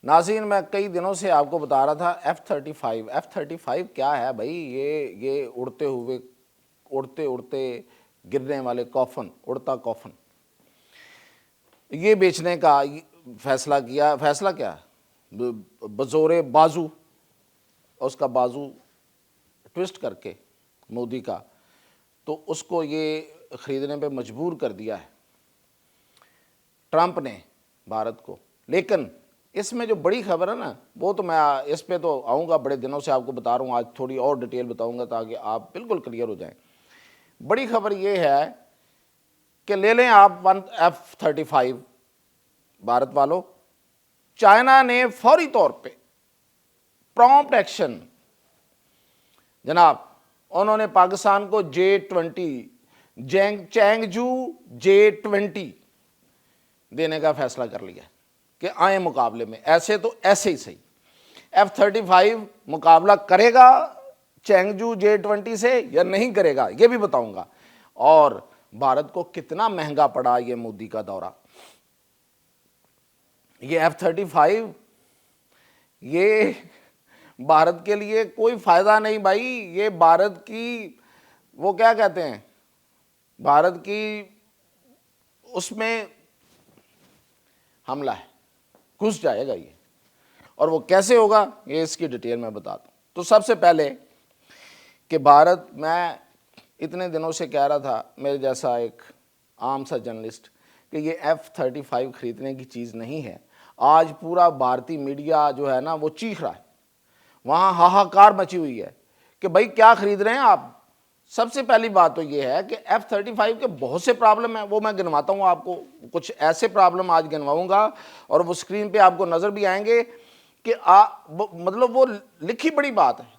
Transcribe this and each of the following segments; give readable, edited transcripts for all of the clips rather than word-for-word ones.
ناظرین میں کئی دنوں سے آپ کو بتا رہا تھا F-35 کیا ہے بھائی؟ یہ اڑتے ہوئے گرنے والے کوفن، اڑتا کوفن، یہ بیچنے کا فیصلہ کیا۔ فیصلہ کیا؟ بزور بازو، اس کا بازو ٹوسٹ کر کے مودی کا، تو اس کو یہ خریدنے پہ مجبور کر دیا ہے ٹرمپ نے بھارت کو۔ لیکن اس میں جو بڑی خبر ہے نا، وہ تو میں اس پہ تو آؤں گا، بڑے دنوں سے آپ کو بتا رہا ہوں، آج تھوڑی اور ڈیٹیل بتاؤں گا تاکہ آپ بالکل کلیئر ہو جائیں۔ بڑی خبر یہ ہے کہ لے لیں آپ F-35 بھارت والوں، چائنا نے فوری طور پہ پرومپٹ ایکشن، جناب انہوں نے پاکستان کو چینگجو J-20 دینے کا فیصلہ کر لیا کہ آئیں مقابلے میں، ایسے تو ایسے ہی صحیح۔ F-35 مقابلہ کرے گا چینگجو J-20 سے یا نہیں کرے گا، یہ بھی بتاؤں گا، اور بھارت کو کتنا مہنگا پڑا یہ مودی کا دورہ۔ یہ F-35 یہ بھارت کے لیے کوئی فائدہ نہیں بھائی، یہ بھارت کی وہ کیا کہتے ہیں، بھارت کی اس میں حملہ ہے، گھس جائے گا یہ، اور وہ کیسے ہوگا یہ اس کی ڈیٹیل میں بتاتا ہوں۔ تو سب سے پہلے کہ بھارت، میں اتنے دنوں سے کہہ رہا تھا، میرے جیسا ایک عام سا جرنلسٹ، کہ یہ F-35 خریدنے کی چیز نہیں ہے۔ آج پورا بھارتی میڈیا جو ہے نا وہ چیخ رہا ہے، وہاں ہاہاکار مچی ہوئی ہے کہ بھائی کیا خرید رہے ہیں آپ۔ سب سے پہلی بات تو یہ ہے کہ F-35 کے بہت سے پرابلم ہیں، وہ میں گنواتا ہوں آپ کو، کچھ ایسے پرابلم آج گنواؤں گا اور وہ سکرین پہ آپ کو نظر بھی آئیں گے کہ مطلب وہ لکھی بڑی بات ہے۔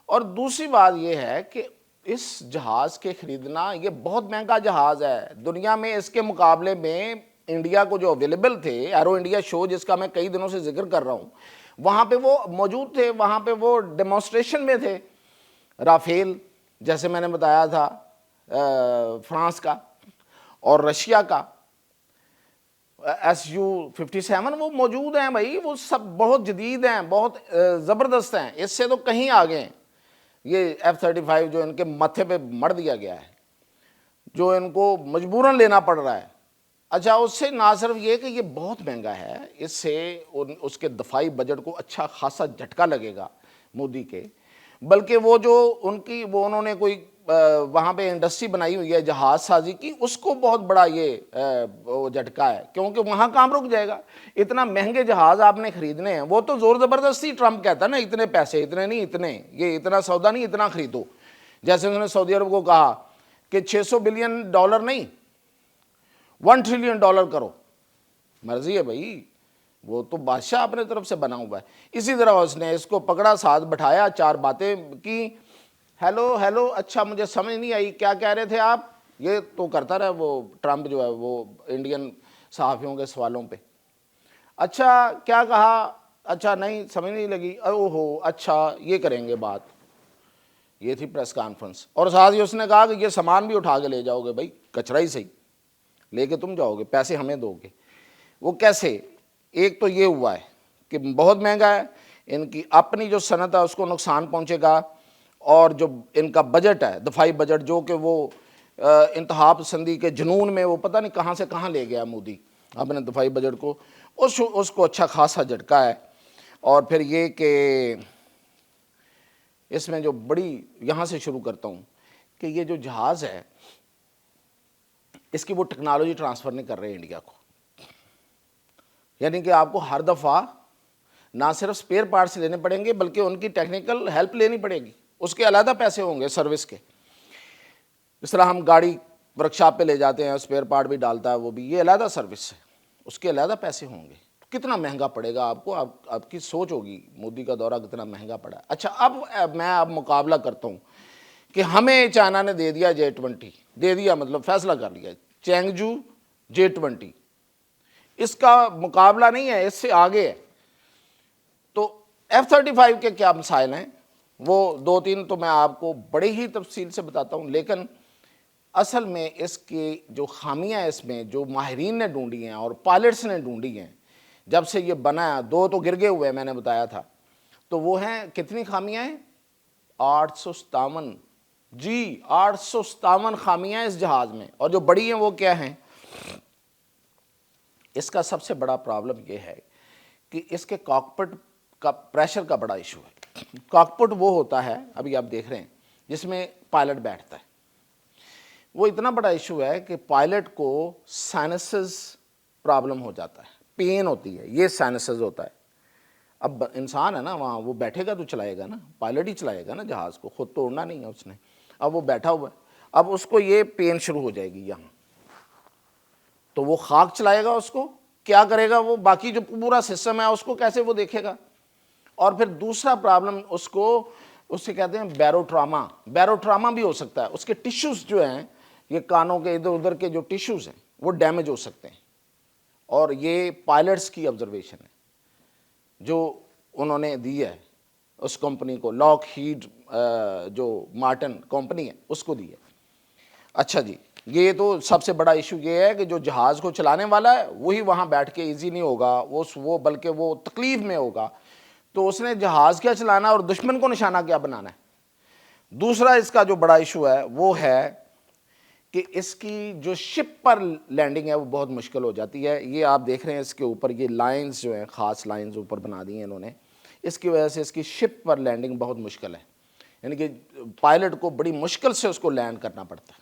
اور دوسری بات یہ ہے کہ اس جہاز کے خریدنا، یہ بہت مہنگا جہاز ہے دنیا میں، اس کے مقابلے میں انڈیا کو جو اویلیبل تھے، ایرو انڈیا شو جس کا میں کئی دنوں سے ذکر کر رہا ہوں، وہاں پہ وہ موجود تھے، وہاں پہ وہ ڈیمونسٹریشن میں تھے۔ رافیل جیسے میں نے بتایا تھا فرانس کا، اور رشیا کا Su-57 وہ موجود ہیں بھائی، وہ سب بہت جدید ہیں، بہت زبردست ہیں، اس سے تو کہیں آگے ہیں۔ یہ F-35 جو ان کے ماتھے پہ مر دیا گیا ہے، جو ان کو مجبوراً لینا پڑ رہا ہے۔ اچھا، اس سے نہ صرف یہ کہ یہ بہت مہنگا ہے، اس سے اس کے دفاعی بجٹ کو اچھا خاصا جھٹکا لگے گا مودی کے، بلکہ وہ جو انہوں نے کوئی وہاں پہ انڈسٹری بنائی ہوئی ہے جہاز سازی کی، اس کو بہت بڑا یہ جھٹکا ہے، کیونکہ وہاں کام رک جائے گا۔ اتنا مہنگے جہاز آپ نے خریدنے ہیں، وہ تو زور زبردستی ٹرمپ کہتا ہے نا، اتنے پیسے، اتنے نہیں، اتنے، یہ اتنا سودا نہیں، اتنا خریدو۔ جیسے انہوں نے سعودی عرب کو کہا کہ $600 بلین نہیں، $1 ٹریلین کرو۔ مرضی ہے بھائی، وہ تو بادشاہ اپنے طرف سے بنا ہوا ہے۔ اسی طرح اس نے اس کو پکڑا، ساتھ بٹھایا، چار باتیں کی، ہیلو اچھا مجھے سمجھ نہیں آئی کیا کہہ رہے تھے آپ، یہ تو کرتا رہا وہ ٹرمپ جو ہے وہ انڈین صحافیوں کے سوالوں پہ۔ اچھا کیا کہا، اچھا نہیں سمجھ نہیں لگی، اوہو اچھا یہ کریں گے بات۔ یہ تھی پریس کانفرنس، اور ساتھ ہی اس نے کہا کہ یہ سامان بھی اٹھا کے لے جاؤ گے بھائی، کچرا ہی صحیح لے کے تم جاؤ گے، پیسے ہمیں دو گے۔ وہ کیسے؟ ایک تو یہ ہوا ہے کہ بہت مہنگا ہے، ان کی اپنی جو صنعت ہے اس کو نقصان پہنچے گا، اور جو ان کا بجٹ ہے دفاعی بجٹ، جو کہ وہ انتہا پسندی کے جنون میں وہ پتہ نہیں کہاں سے کہاں لے گیا مودی اپنے دفاعی بجٹ کو، اس کو اچھا خاصا جھٹکا ہے۔ اور پھر یہ کہ اس میں جو بڑی، یہاں سے شروع کرتا ہوں کہ یہ جو جہاز ہے اس کی وہ ٹیکنالوجی ٹرانسفر نہیں کر رہے انڈیا کو، یعنی کہ آپ کو ہر دفعہ نہ صرف سپیئر پارٹس لینے پڑیں گے بلکہ ان کی ٹیکنیکل ہیلپ لینی پڑے گی، اس کے علیحدہ پیسے ہوں گے سروس کے۔ اس طرح ہم گاڑی ورکشاپ پہ لے جاتے ہیں، سپیئر پارٹ بھی ڈالتا ہے وہ بھی، یہ علیحدہ سروس ہے، اس کے علیحدہ پیسے ہوں گے۔ کتنا مہنگا پڑے گا آپ کو، آپ کی سوچ ہوگی مودی کا دورہ کتنا مہنگا پڑا ہے۔ اچھا اب میں مقابلہ کرتا ہوں کہ ہمیں چائنا نے دے دیا J-20، دے دیا مطلب فیصلہ کر لیا، چینگجو J-20، اس کا مقابلہ نہیں ہے، اس سے آگے ہے۔ تو F-35 کے کیا مسائل ہیں، وہ دو تین تو میں آپ کو بڑے ہی تفصیل سے بتاتا ہوں، لیکن اصل میں اس کی جو خامیاں اس میں جو ماہرین نے ڈھونڈی ہیں اور پائلٹس نے ڈھونڈی ہیں، جب سے یہ بنا ہے 2 تو گر گئے ہوئے میں نے بتایا تھا، تو وہ ہیں کتنی خامیاں ہیں؟ 857، جی 857 خامیاں اس جہاز میں، اور جو بڑی ہیں وہ کیا ہیں؟ اس کا سب سے بڑا پرابلم یہ ہے کہ اس کے کاکپٹ کا پریشر کا بڑا ایشو ہے۔ کاکپٹ وہ ہوتا ہے، ابھی آپ دیکھ رہے ہیں، جس میں پائلٹ بیٹھتا ہے، وہ اتنا بڑا ایشو ہے کہ پائلٹ کو سائنسز پرابلم ہو جاتا ہے، پین ہوتی ہے، یہ سائنسز ہوتا ہے۔ اب انسان ہے نا وہاں، وہ بیٹھے گا تو چلائے گا نا، پائلٹ ہی چلائے گا نا جہاز کو، خود تو اڑنا نہیں ہے اس نے۔ اب وہ بیٹھا ہوا ہے، اب اس کو یہ پین شروع ہو جائے گی یہاں، تو وہ خاک چلائے گا، اس کو کیا کرے گا؟ وہ باقی جو پورا سسٹم ہے اس کو کیسے وہ دیکھے گا؟ اور پھر دوسرا پرابلم اس کو، اس سے کہتے ہیں بیروٹراما، بیروٹراما بھی ہو سکتا ہے، اس کے ٹیشوز جو ہیں، یہ کانوں کے ادھر ادھر کے جو ٹیشوز ہیں وہ ڈیمیج ہو سکتے ہیں، اور یہ پائلٹس کی آبزرویشن ہے جو انہوں نے دی ہے اس کمپنی کو، لاک ہیڈ جو مارٹن کمپنی ہے اس کو دی ہے۔ اچھا جی، یہ تو سب سے بڑا ایشو یہ ہے کہ جو جہاز کو چلانے والا ہے وہی وہاں بیٹھ کے ایزی نہیں ہوگا، وہ بلکہ وہ تکلیف میں ہوگا، تو اس نے جہاز کیا چلانا اور دشمن کو نشانہ کیا بنانا ہے۔ دوسرا اس کا جو بڑا ایشو ہے وہ ہے کہ اس کی جو شپ پر لینڈنگ ہے وہ بہت مشکل ہو جاتی ہے۔ یہ آپ دیکھ رہے ہیں اس کے اوپر یہ لائنز جو ہیں، خاص لائنز اوپر بنا دی ہیں انہوں نے، اس کی وجہ سے اس کی شپ پر لینڈنگ بہت مشکل ہے، یعنی کہ پائلٹ کو بڑی مشکل سے اس کو لینڈ کرنا پڑتا ہے۔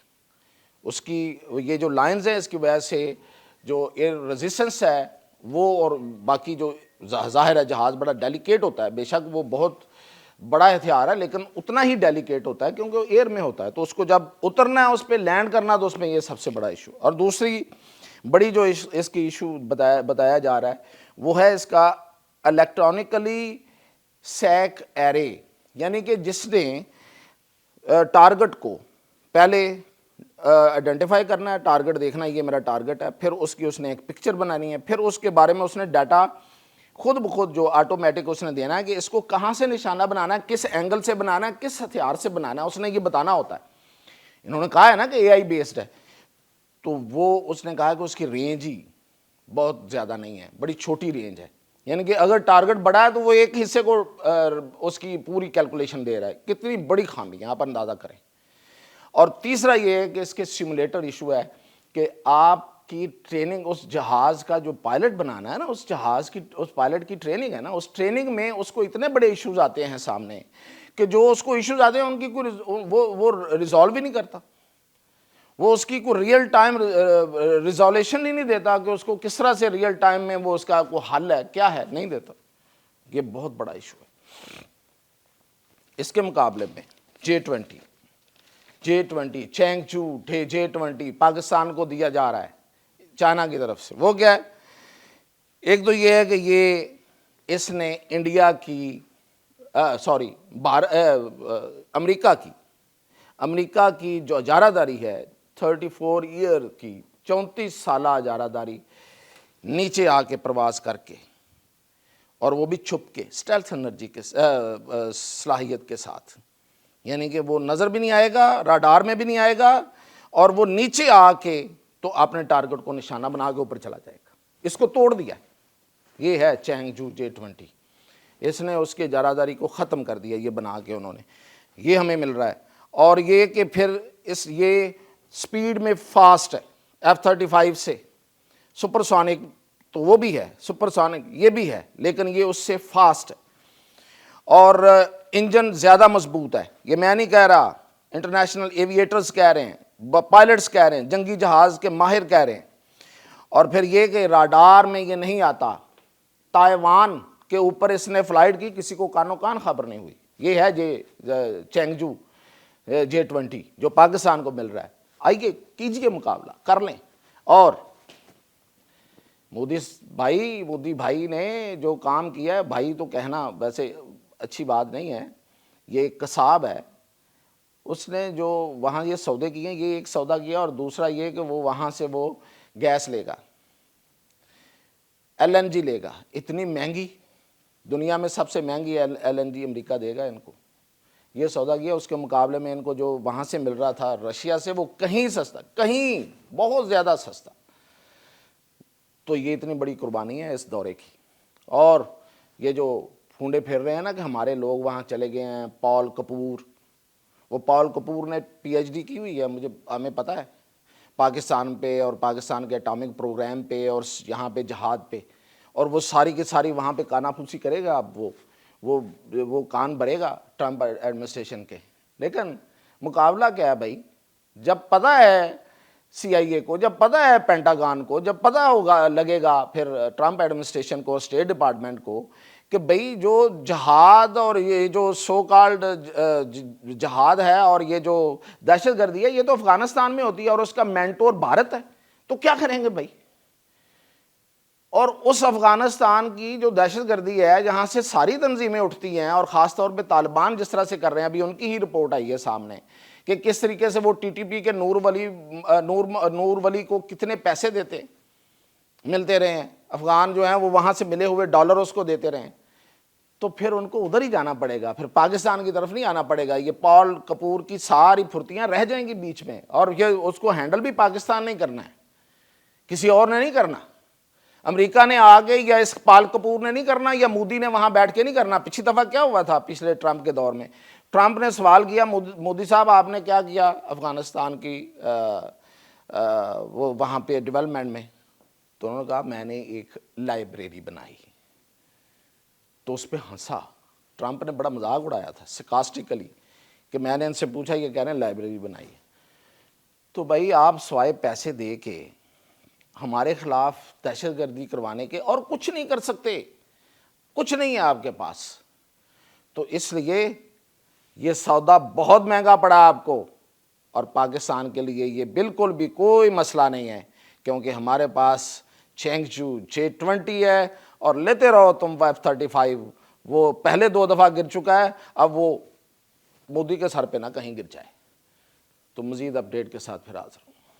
اس کی یہ جو لائنز ہیں اس کی وجہ سے جو ایئر ریزسٹنس ہے وہ، اور باقی جو ظاہر ہے جہاز بڑا ڈیلیکیٹ ہوتا ہے، بے شک وہ بہت بڑا ہتھیار ہے لیکن اتنا ہی ڈیلیکیٹ ہوتا ہے کیونکہ وہ ایئر میں ہوتا ہے، تو اس کو جب اترنا ہے اس پہ لینڈ کرنا، تو اس میں یہ سب سے بڑا ایشو۔ اور دوسری بڑی جو اس کی ایشو بتایا جا رہا ہے وہ ہے اس کا الیکٹرانکلی سیک ایرے، یعنی کہ جس نے ٹارگٹ کو پہلے آئیڈینٹیفائی کرنا ہے، ٹارگٹ دیکھنا ہے یہ میرا ٹارگٹ ہے، پھر اس نے ایک پکچر بنانی ہے، پھر اس کے بارے میں اس نے ڈیٹا خود بخود جو آٹومیٹک اس نے دینا ہے کہ اس کو کہاں سے نشانہ بنانا ہے، کس اینگل سے بنانا ہے، کس ہتھیار سے بنانا ہے، اس نے یہ بتانا ہوتا ہے۔ انہوں نے کہا ہے نا کہ اے آئی بیسڈ ہے، تو وہ اس نے کہا کہ اس کی رینج ہی بہت زیادہ نہیں ہے، بڑی چھوٹی رینج ہے، یعنی کہ اگر ٹارگٹ بڑا ہے تو وہ ایک حصے کو اس کی پوری کیلکولیشن دے رہا ہے، کتنی بڑی خامی ہے، آپ اندازہ کریں۔ اور تیسرا یہ ہے کہ اس کے سیمولیٹر ایشو ہے کہ آپ کی ٹریننگ، اس جہاز کا جو پائلٹ بنانا ہے نا، اس جہاز کی، اس پائلٹ کی ٹریننگ ہے نا، اس ٹریننگ میں اس کو اتنے بڑے ایشوز آتے ہیں سامنے کہ جو اس کو ایشوز آتے ہیں ان کی کوئی وہ ریزالو ہی نہیں کرتا، وہ اس کی کوئی ریئل ٹائم ریزولیوشن ہی نہیں دیتا کہ اس کو کس طرح سے ریئل ٹائم میں وہ اس کا کوئی حل ہے کیا ہے، نہیں دیتا۔ یہ بہت بڑا ایشو ہے۔ اس کے مقابلے میں J-20 چینگچو J-20 پاکستان کو دیا جا رہا ہے چائنا کی طرف سے، وہ کیا ہے؟ ایک تو یہ ہے کہ یہ اس نے انڈیا کی امریکہ کی جو اجارہ داری ہے 34 ایئر کی 34 سالہ اجارہ داری نیچے آ کے پرواز کر کے، اور وہ بھی چھپ کے، اسٹیلتھ انرجی کے صلاحیت کے ساتھ، یعنی کہ وہ نظر بھی نہیں آئے گا، راڈار میں بھی نہیں آئے گا، اور وہ نیچے آ کے تو اپنے ٹارگٹ کو نشانہ بنا کے اوپر چلا جائے گا۔ اس کو توڑ دیا، یہ ہے چینگچو J-20، اس نے اس کے اجارہ داری کو ختم کر دیا، یہ بنا کے انہوں نے، یہ ہمیں مل رہا ہے۔ اور یہ کہ پھر یہ سپیڈ میں فاسٹ ہے F-35 سے، سپر سونک تو وہ بھی ہے، سپر سونک یہ بھی ہے، لیکن یہ اس سے فاسٹ ہے، اور انجن زیادہ مضبوط ہے۔ یہ میں نہیں کہہ رہا، انٹرنیشنل ایویٹرز کہہ رہے ہیں، پائلٹس کہہ رہے ہیں، جنگی جہاز کے ماہر کہہ رہے ہیں۔ اور پھر یہ کہ راڈار میں یہ نہیں آتا، تائیوان کے اوپر اس نے فلائٹ کی، کسی کو کانوں کان خبر نہیں ہوئی۔ یہ ہے چینگچو J-20 جو پاکستان کو مل رہا ہے۔ آئیے کیجئے مقابلہ، کر لیں۔ اور مودی بھائی نے جو کام کیا ہے، بھائی تو کہنا ویسے اچھی بات نہیں ہے، یہ ایک قصاب ہے، اس نے جو وہاں یہ سودے کیے ہیں، یہ ایک سودا کیا، اور دوسرا یہ کہ وہ وہاں سے وہ گیس لے گا، LNG لے گا، اتنی مہنگی، دنیا میں سب سے مہنگی LNG امریکہ دے گا ان کو، یہ سودا کیا۔ اس کے مقابلے میں ان کو جو وہاں سے مل رہا تھا رشیا سے، وہ کہیں سستا، کہیں بہت زیادہ سستا، تو یہ اتنی بڑی قربانی ہے اس دورے کی۔ اور یہ جو پھونڈے پھیر رہے ہیں نا کہ ہمارے لوگ وہاں چلے گئے ہیں، پال کپور، وہ پال کپور نے پی ایچ ڈی کی ہوئی ہے، ہمیں پتہ ہے، پاکستان پہ اور پاکستان کے ایٹامک پروگرام پہ اور یہاں پہ جہاد پہ، اور وہ ساری کی ساری وہاں پہ کانا پھوسی کرے گا، اب وہ کان بھرے گا ٹرمپ ایڈمنسٹریشن کے. لیکن مقابلہ کیا ہے بھائی؟ جب پتہ ہے سی آئی اے کو، جب پتہ ہے پینٹاگان کو، جب پتہ ہوگا لگے گا پھر ٹرمپ ایڈمنسٹریشن کو، اسٹیٹ ڈپارٹمنٹ کو، کہ بھئی جو جہاد اور یہ جو سو کالڈ جہاد ہے اور یہ جو دہشت گردی ہے، یہ تو افغانستان میں ہوتی ہے اور اس کا مینٹور بھارت ہے، تو کیا کریں گے بھائی؟ اور اس افغانستان کی جو دہشت گردی ہے جہاں سے ساری تنظیمیں اٹھتی ہیں، اور خاص طور پہ طالبان جس طرح سے کر رہے ہیں، ابھی ان کی ہی رپورٹ آئی ہے سامنے کہ کس طریقے سے وہ ٹی ٹی پی کے نور ولی کو کتنے پیسے ملتے رہے ہیں، افغان جو ہیں وہ وہاں سے ملے ہوئے ڈالر اس کو دیتے رہے ہیں. تو پھر ان کو ادھر ہی جانا پڑے گا، پھر پاکستان کی طرف نہیں آنا پڑے گا. یہ پال کپور کی ساری پھرتیاں رہ جائیں گی بیچ میں، اور یہ اس کو ہینڈل بھی پاکستان نہیں کرنا ہے، کسی اور نے نہیں کرنا. امریکہ نے آگے یا اس پال کپور نے نہیں کرنا، یا مودی نے وہاں بیٹھ کے نہیں کرنا. پچھلی دفعہ کیا ہوا تھا پچھلے ٹرمپ کے دور میں؟ ٹرمپ نے سوال کیا، مودی صاحب آپ نے کیا کیا افغانستان کی وہ وہاں پہ ڈیولپمنٹ میں؟ تو انہوں نے کہا میں نے ایک لائبریری بنائی. تو اس پہ ہنسا، ٹرمپ نے بڑا مذاق اڑایا تھا سکاسٹیکلی کہ میں نے ان سے پوچھا، یہ کہہ رہے ہیں لائبریری بنائی. تو بھائی آپ سوائے پیسے دے کے ہمارے خلاف دہشت گردی کروانے کے اور کچھ نہیں کر سکتے، کچھ نہیں ہے آپ کے پاس. تو اس لیے یہ سودا بہت مہنگا پڑا آپ کو، اور پاکستان کے لیے یہ بالکل بھی کوئی مسئلہ نہیں ہے، کیونکہ ہمارے پاس چینگچو J-20 ہے، اور لیتے رہو تم F-35. وہ پہلے 2 دفعہ گر چکا ہے، اب وہ مودی کے سر پہ نہ کہیں گر جائے. تو مزید اپڈیٹ کے ساتھ پھر حاضر ہوں.